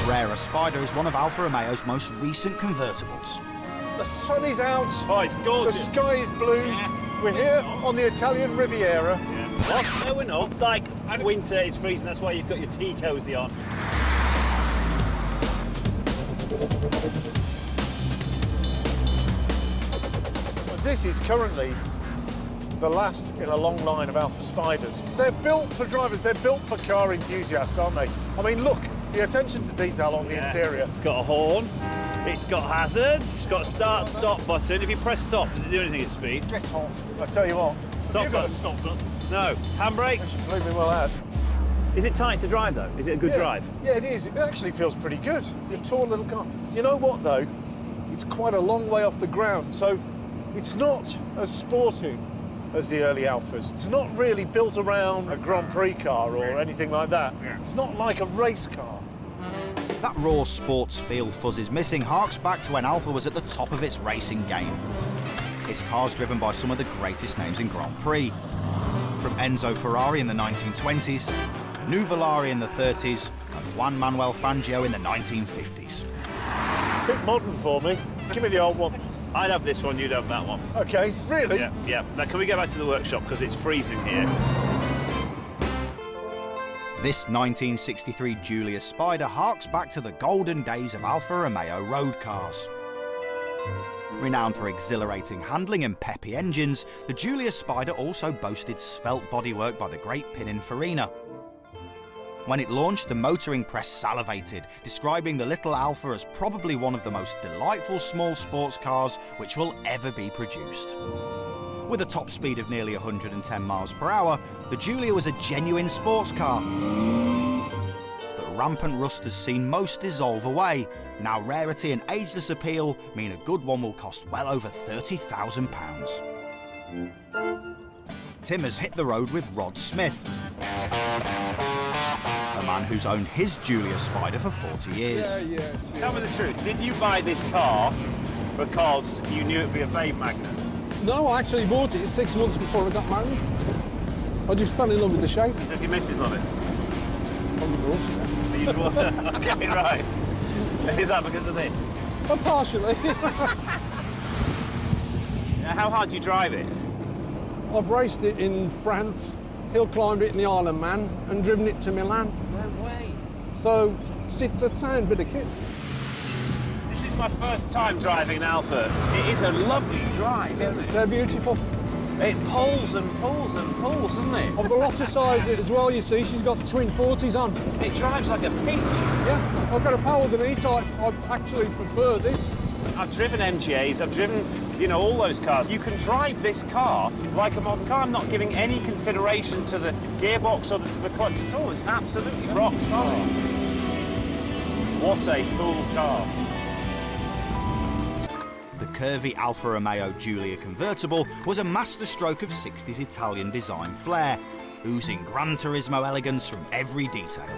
Carrera Spider is one of Alfa Romeo's most recent convertibles. The sun is out. Oh, it's gorgeous. The sky is blue. Yeah. We're here on the Italian Riviera. Yes. What? No, we're not. It's like winter, it's freezing, that's why you've got your tea cosy on. This is currently the last in a long line of Alfa Spiders. They're built for drivers, they're built for car enthusiasts, aren't they? I mean, look, the attention to detail on the interior. It's got a horn, it's got hazards, it's got a start-stop button. If you press stop, does it do anything at speed? Get off. I tell you what. Stop You've got a stop button. No. Handbrake? That should blew me well out. Is it tight to drive, though? Is it a good drive? Yeah, it is. It actually feels pretty good. It's a tall little car. You know what, though? It's quite a long way off the ground, so it's not as sporting as the early Alfas. It's not really built around a Grand Prix car or anything like that. It's not like a race car. That raw sports feel Fuzz is missing harks back to when Alfa was at the top of its racing game. Its cars driven by some of the greatest names in Grand Prix. From Enzo Ferrari in the 1920s, Nuvolari in the 30s, and Juan Manuel Fangio in the 1950s. Bit modern for me. Give me the old one. I'd have this one, you'd have that one. Okay, really? Yeah. Now, can we go back to the workshop, because it's freezing here. This 1963 Giulia Spider harks back to the golden days of Alfa Romeo road cars. Renowned for exhilarating handling and peppy engines, the Giulia Spider also boasted svelte bodywork by the great Pininfarina. When it launched, the motoring press salivated, describing the little Alfa as probably one of the most delightful small sports cars which will ever be produced. With a top speed of nearly 110 miles per hour, the Giulia was a genuine sports car. But rampant rust has seen most dissolve away. Now rarity and ageless appeal mean a good one will cost well over £30,000. Tim has hit the road with Rod Smith, a man who's owned his Giulia Spider for 40 years. Tell me the truth, did you buy this car because you knew it'd be a babe magnet? No, I actually bought it 6 months before I got married. I just fell in love with the shape. Does your missus love it? From the course, yeah. Okay, right. Is that because of this? Well, partially. How hard do you drive it? I've raced it in France, hill climbed it in the Isle of Man, and driven it to Milan. No way. So it's a sound bit of kit. This is my first time driving an Alfa. It is a lovely drive, isn't it? They're beautiful. It pulls and pulls and pulls, doesn't it? I've got a lot to size it as well, you see. She's got the twin 40s on. It drives like a peach. Yeah, I've got a power with an E-Type. I actually prefer this. I've driven MGAs, I've driven, you know, all those cars. You can drive this car like a modern car. I'm not giving any consideration to the gearbox or to the clutch at all. It's absolutely rock solid. What a cool car. The curvy Alfa Romeo Giulia convertible was a masterstroke of 60s Italian design flair, oozing Gran Turismo elegance from every detail.